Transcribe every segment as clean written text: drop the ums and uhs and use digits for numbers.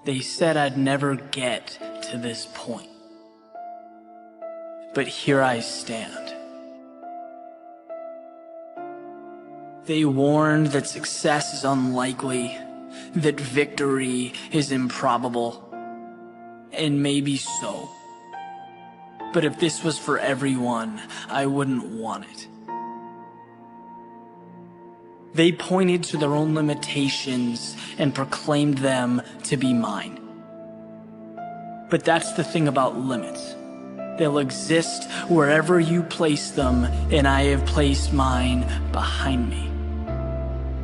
They said I'd never get to this point. But here I stand. They warned that success is unlikely, that victory is improbable, and maybe so. But if this was for everyone, I wouldn't want it. They pointed to their own limitations and proclaimed them to be mine. But that's the thing about limits. They'll exist wherever you place them, and I have placed mine behind me.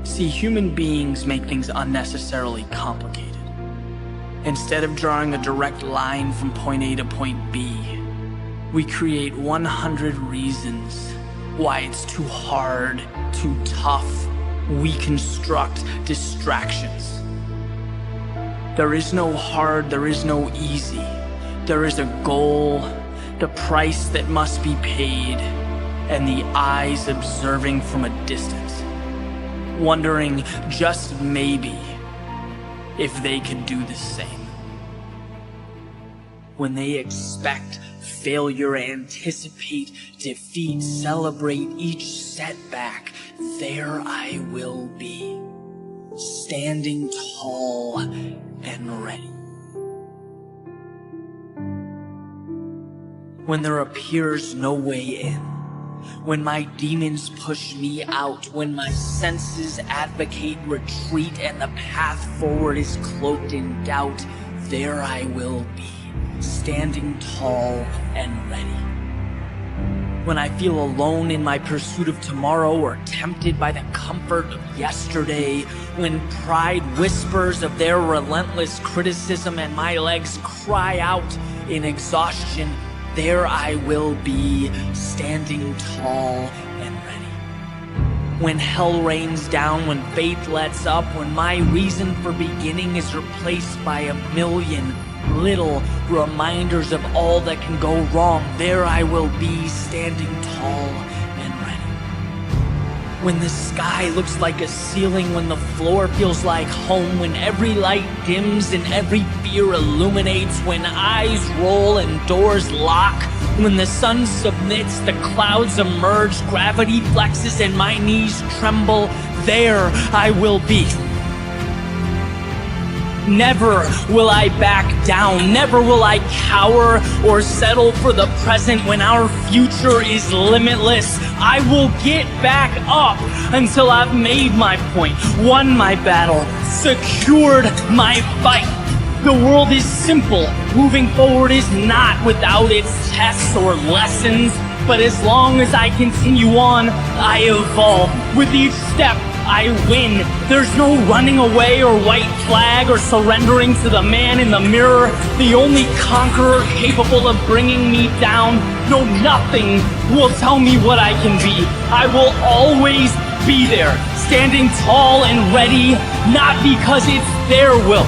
See, human beings make things unnecessarily complicated. Instead of drawing a direct line from point A to point B, we create 100 reasons why it's too hard, too tough. We construct distractions. There is no hard, there is no easy. There is a goal, the price that must be paid, and the eyes observing from a distance, wondering just maybe if they could do the same. When they expect failure, anticipate defeat, celebrate each setback, there I will be, standing tall and ready. When there appears no way in, when my demons push me out, when my senses advocate retreat and the path forward is cloaked in doubt, there I will be, standing tall and ready. When I feel alone in my pursuit of tomorrow or tempted by the comfort of yesterday, when pride whispers of their relentless criticism and my legs cry out in exhaustion, there I will be, standing tall and ready. When hell rains down, when faith lets up, when my reason for beginning is replaced by a million little reminders of all that can go wrong, there I will be, standing tall and ready. When the sky looks like a ceiling, when the floor feels like home, when every light dims and every fear illuminates, when eyes roll and doors lock, when the sun submits, the clouds emerge, gravity flexes and my knees tremble, there I will be. Never will I back down, never will I cower or settle for the present when our future is limitless. I will get back up until I've made my point, won my battle, secured my fight. The world is simple, moving forward is not without its tests or lessons, but as long as I continue on, I evolve. With each step, I win. There's no running away or white flag or surrendering to the man in the mirror, the only conqueror capable of bringing me down. No, nothing will tell me what I can be. I will always be there, standing tall and ready, not because it's their will,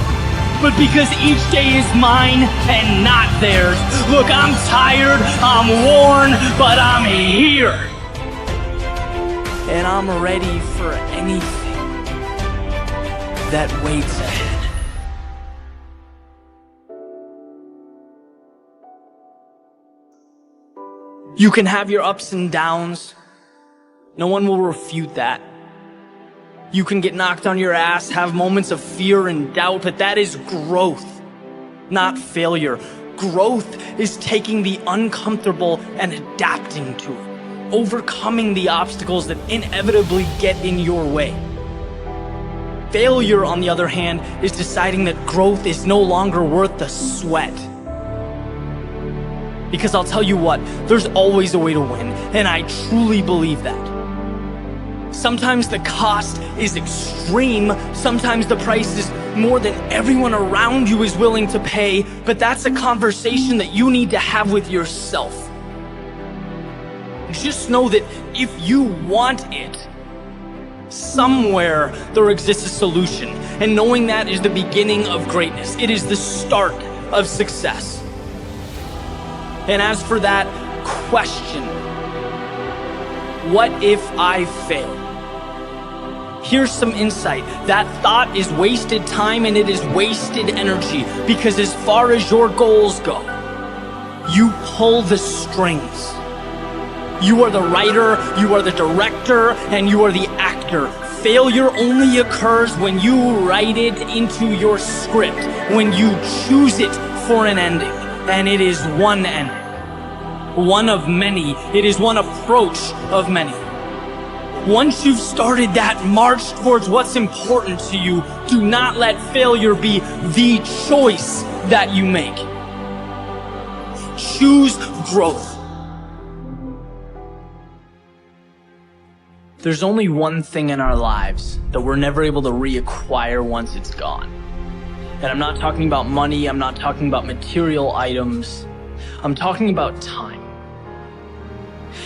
but because each day is mine and not theirs. Look, I'm tired, I'm worn, but I'm here. And I'm ready for anything that waits ahead. You can have your ups and downs. No one will refute that. You can get knocked on your ass, have moments of fear and doubt, but that is growth, not failure. Growth is taking the uncomfortable and adapting to it, overcoming the obstacles that inevitably get in your way. Failure, on the other hand, is deciding that growth is no longer worth the sweat. Because I'll tell you what, there's always a way to win, and I truly believe that. Sometimes the cost is extreme, sometimes the price is more than everyone around you is willing to pay, but that's a conversation that you need to have with yourself. Just know that if you want it, somewhere there exists a solution, and knowing that is the beginning of greatness. It is the start of success. And as for that question, what if I fail? here's some insight. That thought is wasted time and it is wasted energy, because as far as your goals go, you pull the strings. You are the writer, you are the director, and you are the actor. Failure only occurs when you write it into your script, when you choose it for an ending. And it is one ending. One of many. It is one approach of many. Once you've started that march towards what's important to you, do not let failure be the choice that you make. Choose growth. There's only one thing in our lives that we're never able to reacquire once it's gone. And I'm not talking about money, I'm not talking about material items, I'm talking about time.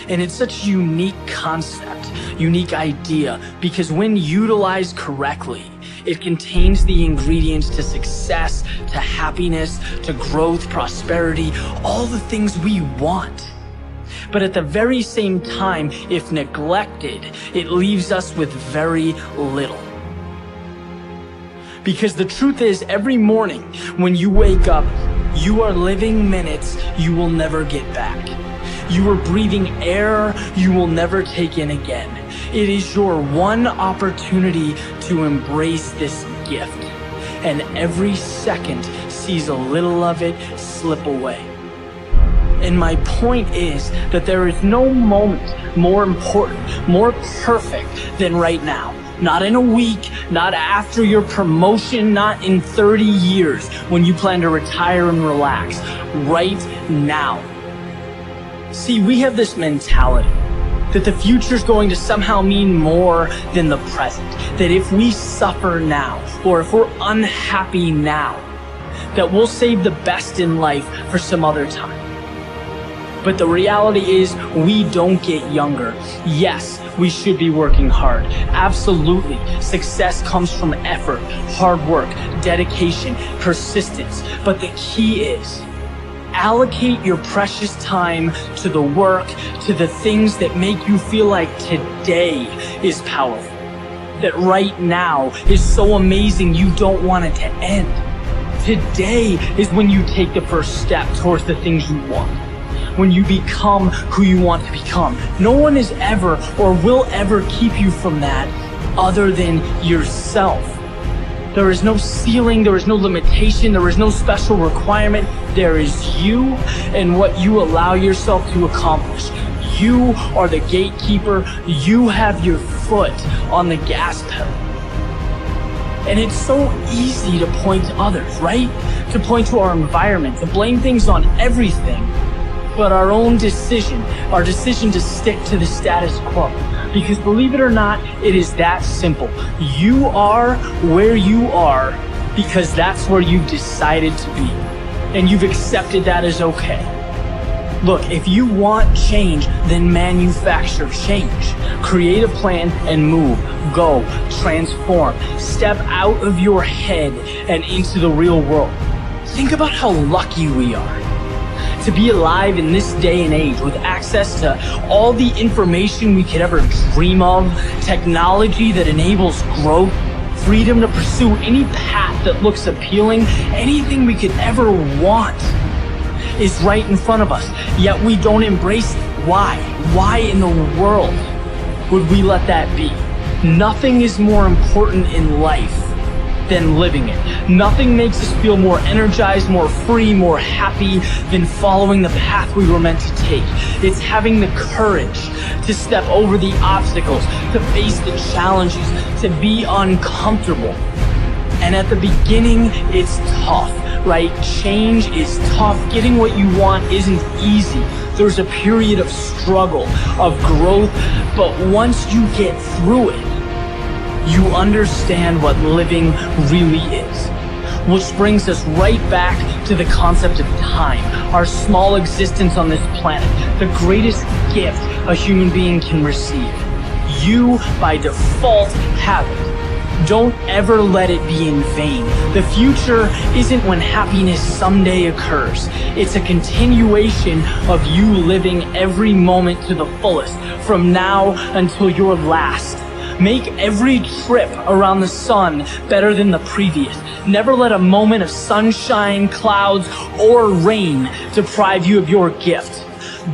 And it's such a unique concept, unique idea, because when utilized correctly, it contains the ingredients to success, to happiness, to growth, prosperity, all the things we want. But at the very same time, if neglected, it leaves us with very little. Because the truth is, every morning when you wake up, you are living minutes you will never get back. You are breathing air you will never take in again. It is your one opportunity to embrace this gift. And every second sees a little of it slip away. And my point is that there is no moment more important, more perfect than right now. Not in a week, not after your promotion, not in 30 years when you plan to retire and relax. Right now. See, we have this mentality that the future is going to somehow mean more than the present. That if we suffer now, or if we're unhappy now, that we'll save the best in life for some other time. But the reality is, we don't get younger. Yes, we should be working hard. Absolutely. Success comes from effort, hard work, dedication, persistence. But the key is, allocate your precious time to the work, to the things that make you feel like today is powerful. That right now is so amazing you don't want it to end. Today is when you take the first step towards the things you want. When you become who you want to become. No one is ever or will ever keep you from that other than yourself. There is no ceiling, there is no limitation, there is no special requirement. There is you and what you allow yourself to accomplish. You are the gatekeeper. You have your foot on the gas pedal. And it's so easy to point to others, right? To point to our environment, to blame things on everything. But our own decision, our decision to stick to the status quo. Because believe it or not, it is that simple. You are where you are because that's where you've decided to be. And you've accepted that as okay. Look, if you want change, then manufacture change. Create a plan and move. Go. Transform. Step out of your head and into the real world. Think about how lucky we are to be alive in this day and age with access to all the information we could ever dream of, technology that enables growth, freedom to pursue any path that looks appealing, anything we could ever want is right in front of us, yet we don't embrace it. Why? Why in the world would we let that be? Nothing is more important in life than living it. Nothing makes us feel more energized, more free, more happy than following the path we were meant to take. It's having the courage to step over the obstacles, to face the challenges, to be uncomfortable. And at the beginning, it's tough, right? Change is tough. Getting what you want isn't easy. There's a period of struggle, of growth, but once you get through it, you understand what living really is. Which brings us right back to the concept of time, our small existence on this planet, the greatest gift a human being can receive. You, by default, have it. Don't ever let it be in vain. The future isn't when happiness someday occurs. It's a continuation of you living every moment to the fullest, from now until your last. Make every trip around the sun better than the previous. Never let a moment of sunshine, clouds, or rain deprive you of your gift.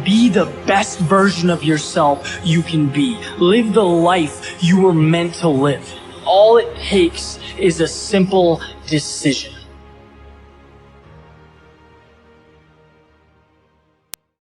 Be the best version of yourself you can be. Live the life you were meant to live. All it takes is a simple decision.